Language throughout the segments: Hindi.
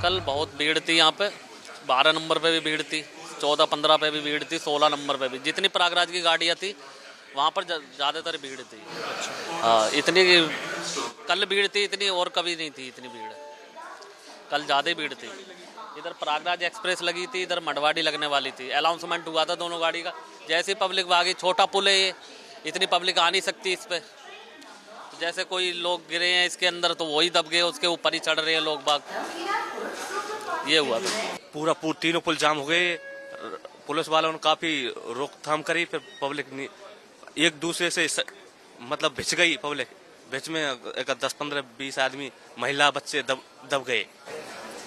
कल बहुत भीड़ थी यहाँ पे, 12 नंबर पे भी भीड़ थी, 14-15 पे भी भीड़ थी, 16 नंबर पे भी। जितनी प्रयागराज की गाड़ियाँ थी वहाँ पर ज़्यादातर भीड़ थी। हाँ, इतनी कल भीड़ थी, इतनी और कभी नहीं थी इतनी भीड़। कल ज़्यादा भीड़ थी। इधर प्रयागराज एक्सप्रेस लगी थी, इधर मडवाड़ी लगने वाली थी। अनाउंसमेंट हुआ था दोनों गाड़ी का, जैसे पब्लिक भागी। छोटा पुल है ये, इतनी पब्लिक आ नहीं सकती इस पे। तो जैसे कोई लोग गिरे हैं इसके अंदर तो वही दब गए, उसके ऊपर ही चढ़ रहे हैं लोग बाग। ये हुआ था। पूरा तीनों पुल जाम हो गए। पुलिस वालों ने काफी रोकथाम करी, फिर पब्लिक एक दूसरे से मतलब भिज गई। पब्लिक भिज में 10-15-20 आदमी, महिला, बच्चे दब गए।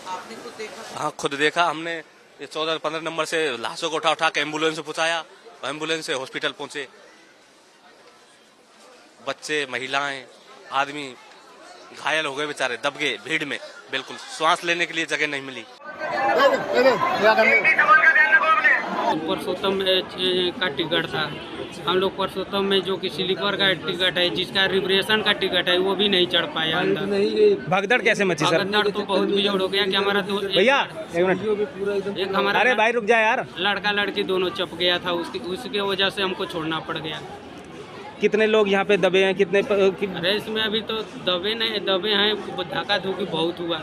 आपने खुद देखा? हाँ, खुद देखा हमने। 14-15 नंबर से लाशों को उठा के एम्बुलेंस से पहुंचाया, एम्बुलेंस से हॉस्पिटल पहुंचे। बच्चे, महिलाएं, आदमी घायल हो गए बेचारे, दब गए भीड़ में। बिल्कुल सांस लेने के लिए जगह नहीं मिली। परसोत्तम का टिकट था, हम लोग परसोत्तम में जो कि स्लीपर का टिकट है, जिसका रिजर्वेशन का टिकट है, वो भी नहीं चढ़ पाया अंदर। भगदड़ कैसे मची सर? भगदड़ तो बहुत बिजोड़ हो गया कि हमारा दोस्त भैया एक मिनट, एक हमारा अरे भाई रुक जा यार। लड़का लड़की दोनों चप गया था, उसकी वजह से हमको छोड़ना पड़ गया। कितने लोग यहाँ पे दबे हैं? कितने रेस में अभी तो दबे हैं, धक्का धुकी बहुत हुआ।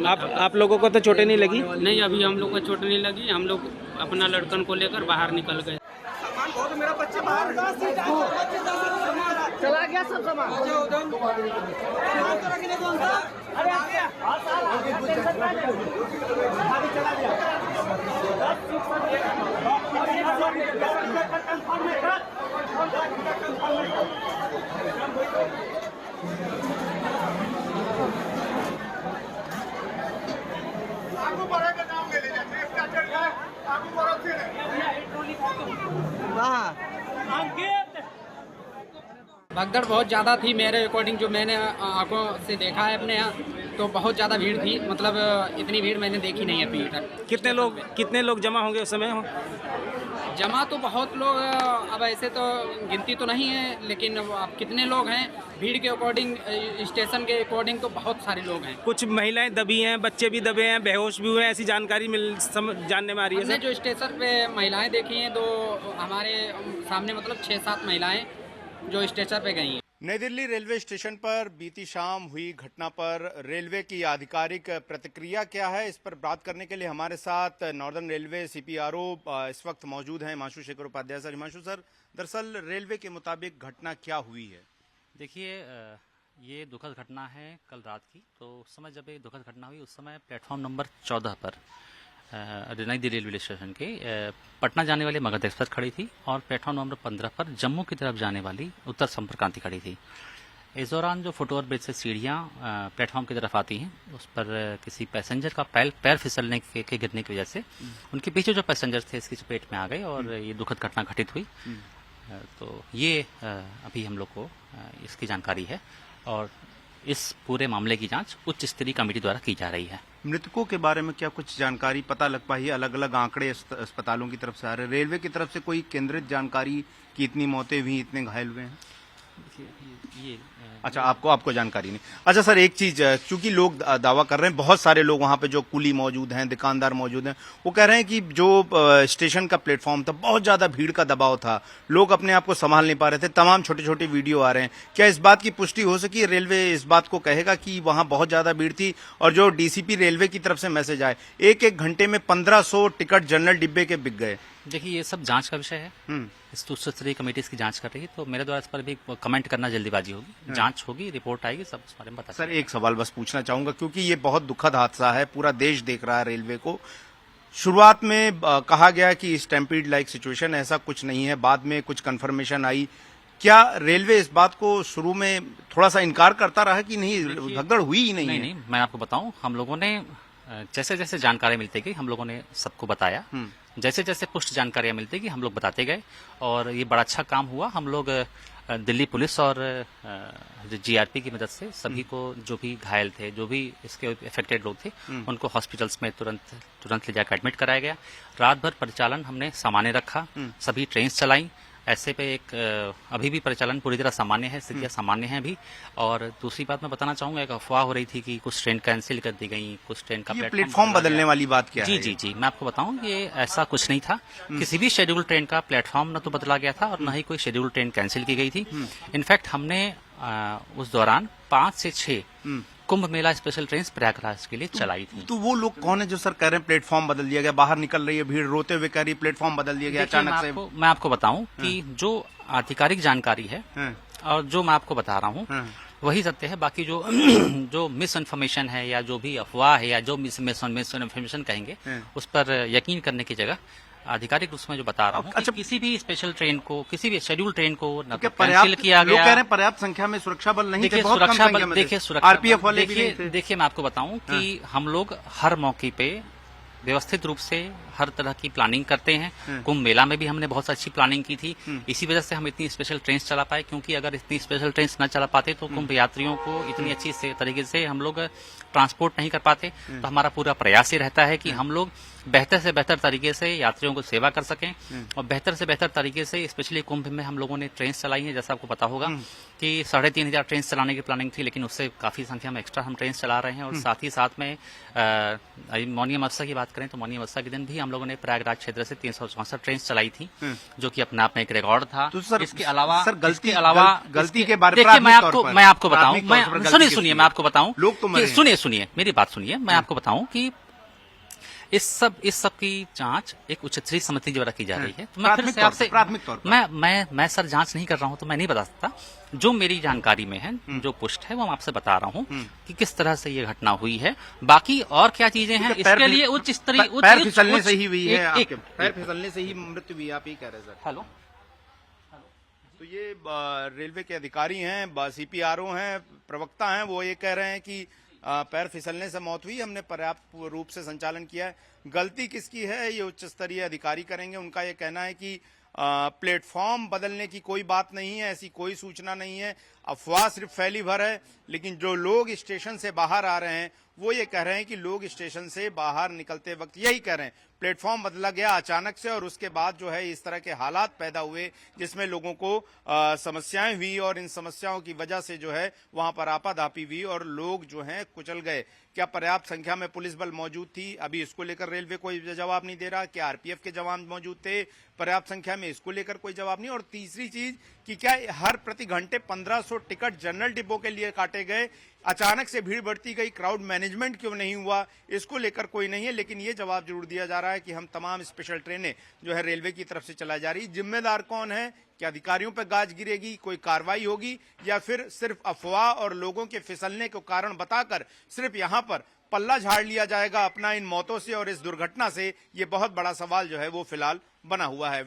आप लोगों को तो चोटें नहीं लगी? नहीं, अभी हम लोग को चोट नहीं लगी। हम लोग अपना लड़कन को लेकर बाहर निकल गए। मेरा बच्चे बाहर चला गया, सब सामान भगदड़ बहुत ज़्यादा थी मेरे अकॉर्डिंग, जो मैंने आंखों से देखा है अपने यहाँ, तो बहुत ज़्यादा भीड़ थी। मतलब इतनी भीड़ मैंने देखी नहीं है अभी तक। कितने लोग जमा होंगे उस समय? जमा तो बहुत लोग, अब ऐसे तो गिनती तो नहीं है, लेकिन अब कितने लोग हैं भीड़ के अकॉर्डिंग, स्टेशन के अकॉर्डिंग तो बहुत सारे लोग हैं। कुछ महिलाएं दबी हैं, बच्चे भी दबे हैं, बेहोश भी हुए हैं, ऐसी जानकारी जानने में आ रही है। हमने जो स्टेशन पे महिलाएं देखी हैं, तो हमारे सामने मतलब 6-7 महिलाएं जो स्टेशन पे गई हैं। नई दिल्ली रेलवे स्टेशन पर बीती शाम हुई घटना पर रेलवे की आधिकारिक प्रतिक्रिया क्या है, इस पर बात करने के लिए हमारे साथ नॉर्दर्न रेलवे CPRO इस वक्त मौजूद हैं, हिमांशु शेखर उपाध्याय सर। हिमांशु सर, दरअसल रेलवे के मुताबिक घटना क्या हुई है? देखिए, ये दुखद घटना है कल रात की। तो उस समय जब ये दुखद घटना हुई, उस समय प्लेटफॉर्म नंबर 14 पर नई दिल्ली रेलवे स्टेशन के पटना जाने वाली मगध एक्सप्रेस खड़ी थी, और प्लेटफॉर्म नंबर 15 पर जम्मू की तरफ जाने वाली उत्तर संपर्क क्रांति खड़ी थी। इस दौरान जो फुटओवर ब्रिज से सीढ़ियाँ प्लेटफॉर्म की तरफ आती हैं, उस पर किसी पैसेंजर का पैर फिसलने के गिरने की वजह से उनके पीछे जो पैसेंजर थे इसकी चपेट में आ गए, और ये दुखद घटना घटित हुई। तो ये अभी हम लोग को इसकी जानकारी है, और इस पूरे मामले की जांच उच्च स्तरीय कमेटी द्वारा की जा रही है। मृतकों के बारे में क्या कुछ जानकारी पता लग पाई है? अलग अलग आंकड़े अस्पतालों की तरफ से आ रहे हैं, रेलवे की तरफ से कोई केंद्रित जानकारी कि इतनी मौतें हुई, इतने घायल हुए हैं? ये अच्छा, आपको जानकारी नहीं। अच्छा सर, एक चीज, चूंकि लोग दावा कर रहे हैं, बहुत सारे लोग वहां पे जो कुली मौजूद हैं, दुकानदार मौजूद हैं, वो कह रहे हैं कि जो स्टेशन का प्लेटफॉर्म था, बहुत ज्यादा भीड़ का दबाव था, लोग अपने आप को संभाल नहीं पा रहे थे, तमाम छोटे छोटे वीडियो आ रहे हैं। क्या इस बात की पुष्टि हो सकी? रेलवे इस बात को कहेगा कि वहां बहुत ज्यादा भीड़ थी, और जो DCP रेलवे की तरफ से मैसेज आए, एक घंटे में 1500 टिकट जनरल डिब्बे के बिक गए। देखिए, ये सब जांच का विषय है। इस उच्च स्तरीय कमेटी इसकी जांच कर रही है, तो मेरे द्वारा इस पर भी कमेंट करना जल्दीबाजी होगी। जांच होगी, रिपोर्ट आएगी, सब इस बारे में बता। सर, एक सवाल बस पूछना चाहूंगा, क्योंकि ये बहुत दुखद हादसा है, पूरा देश देख रहा है रेलवे को। शुरुआत में कहा गया कि स्टैम्पीड लाइक सिचुएशन, ऐसा कुछ नहीं है, बाद में कुछ कंफर्मेशन आई। क्या रेलवे इस बात को शुरू में थोड़ा सा इनकार करता रहा कि नहीं, भगदड़ हुई ही नहीं? नहीं, मैं आपको बताऊं, हम लोगों ने जैसे जैसे जानकारी मिलती गई, हम लोगों ने सबको बताया। जैसे जैसे पुष्ट जानकारियां मिलती गई, हम लोग बताते गए, और ये बड़ा अच्छा काम हुआ। हम लोग दिल्ली पुलिस और GRP की मदद से सभी को, जो भी घायल थे, जो भी इसके इफेक्टेड लोग थे, उनको हॉस्पिटल्स में तुरंत ले जाकर एडमिट कराया गया। रात भर परिचालन हमने सामान्य रखा, सभी ट्रेन चलाई, ऐसे पे एक अभी भी परिचालन पूरी तरह सामान्य है, स्थितियाँ सामान्य हैं अभी। और दूसरी बात मैं बताना चाहूँगा, एक अफवाह हो रही थी कि कुछ ट्रेन कैंसिल कर दी गई, कुछ ट्रेन का ये प्लेटफॉर्म बदलने वाली बात क्या जी है? जी जी, मैं आपको बताऊं ये ऐसा कुछ नहीं था। किसी भी शेड्यूल ट्रेन का प्लेटफॉर्म न तो बदला गया था और न ही कोई शेड्यूल ट्रेन कैंसिल की गई थी। इनफैक्ट हमने उस दौरान 5 से 6 कुंभ मेला स्पेशल ट्रेन प्रयागराज के लिए चलाई थी। तो वो लोग कौन है जो सर कह रहे हैं प्लेटफॉर्म बदल दिया गया, बाहर निकल रही है भीड़, रोते हुए कह रही प्लेटफॉर्म बदल दिया गया देखिए, अचानक से? मैं आपको बताऊं कि जो आधिकारिक जानकारी है हाँ, और जो मैं आपको बता रहा हूँ हाँ। वही सत्य है। बाकी जो जो मिस इन्फॉर्मेशन है या जो भी अफवाह है या जो मिस इन्फॉर्मेशन कहेंगे हाँ। उस पर यकीन करने की जगह आधिकारिक रूप में जो बता रहा हूँ अच्छा, कि किसी भी स्पेशल ट्रेन को, किसी भी शेड्यूल ट्रेन को न तो क्या कैंसिल किया लोग कह गया। रहे हैं पर्याप्त संख्या में सुरक्षा बल नहीं थे, देखिए बहुत कम सुरक्षा संख्या बल, में थे। देखिए सुरक्षा आरपीएफ बल, वाले भी नहीं थे। देखिए मैं आपको बताऊं कि हम लोग हर मौके पे व्यवस्थित रूप से हर तरह की प्लानिंग करते हैं। कुंभ मेला में भी हमने बहुत अच्छी प्लानिंग की थी। इसी वजह से हम इतनी स्पेशल ट्रेन चला पाए, क्योंकि अगर इतनी स्पेशल ट्रेन न चला पाते तो कुंभ यात्रियों को इतनी अच्छी तरीके से हम लोग ट्रांसपोर्ट नहीं कर पाते। तो हमारा पूरा प्रयास ये रहता है कि हम लोग बेहतर से बेहतर तरीके से यात्रियों को सेवा कर सकें और बेहतर से बेहतर तरीके से, स्पेशली कुंभ में हम लोगों ने ट्रेन चलाई है। जैसा आपको पता होगा कि 3500 ट्रेन चलाने की प्लानिंग थी, लेकिन उससे काफी संख्या में एक्स्ट्रा हम ट्रेन चला रहे हैं। और साथ ही साथ में मौनी अमावस्या की बात करें तो मौनी अमावस्या के दिन भी हम लोगों ने प्रयागराज क्षेत्र से 364 ट्रेन चलाई थी, जो कि अपने आप में एक रिकॉर्ड था। तो सर, इसके अलावा सर इसके अलावा गलती के बारे में देखिए मैं आपको बताऊं, प्राथमिक तौर पर गलती सुनिए किसकी मैं है? आपको बताऊं, लोग तो मरे हैं। सुनिए मेरी बात सुनिए। मैं आपको बताऊं कि इस सब की जांच एक उच्च स्तरीय समिति द्वारा की जा रही है। तो मैं फिर से आपसे प्राथमिक तौर पर मैं सर जांच नहीं कर रहा हूं तो मैं नहीं बता सकता। जो मेरी जानकारी में है, जो पुष्ट है, वो मैं आपसे बता रहा हूं कि किस तरह से ये घटना हुई है। बाकी और क्या चीजें हैं इसके लिए उच्च स्तरीय पैर फिसलने से ही हुई है, एक- आपके पैर फिसलने से ही मृत्यु हुई, आप ही कह रहे हैं सर। हेलो, तो ये रेलवे के अधिकारी हैं, सीपीआरओ हैं, प्रवक्ता हैं, वो ये कह रहे हैं कि पैर फिसलने से मौत हुई, हमने पर्याप्त रूप से संचालन किया है। गलती किसकी है ये उच्च स्तरीय अधिकारी करेंगे। उनका ये कहना है कि प्लेटफॉर्म बदलने की कोई बात नहीं है, ऐसी कोई सूचना नहीं है, अफवाह सिर्फ फैली भर है। लेकिन जो लोग स्टेशन से बाहर आ रहे हैं वो ये कह रहे हैं कि लोग स्टेशन से बाहर निकलते वक्त यही कह रहे हैं प्लेटफॉर्म बदला गया अचानक से, और उसके बाद जो है इस तरह के हालात पैदा हुए जिसमें लोगों को समस्याएं हुई और इन समस्याओं की वजह से जो है वहां पर आपाधापी हुई और लोग जो हैं कुचल गए। क्या पर्याप्त संख्या में पुलिस बल मौजूद थी? अभी इसको लेकर रेलवे कोई जवाब नहीं दे रहा। क्या आरपीएफ के जवान मौजूद थे पर्याप्त संख्या में? इसको लेकर कोई जवाब नहीं। और तीसरी चीज कि क्या हर प्रति घंटे 1500 टिकट जनरल डिब्बों के लिए काटे गए? अचानक से भीड़ बढ़ती गई, क्राउड मैनेजमेंट क्यों नहीं हुआ? इसको लेकर कोई नहीं है। लेकिन ये जवाब जरूर दिया जा रहा है कि हम तमाम स्पेशल ट्रेनें जो है रेलवे की तरफ से चलाई जा रही। जिम्मेदार कौन है? क्या अधिकारियों पर गाज गिरेगी, कोई कार्रवाई होगी, या फिर सिर्फ अफवाह और लोगों के फिसलने को कारण बताकर सिर्फ यहां पर पल्ला झाड़ लिया जाएगा अपना इन मौतों से और इस दुर्घटना से? ये बहुत बड़ा सवाल जो है वो फिलहाल बना हुआ है।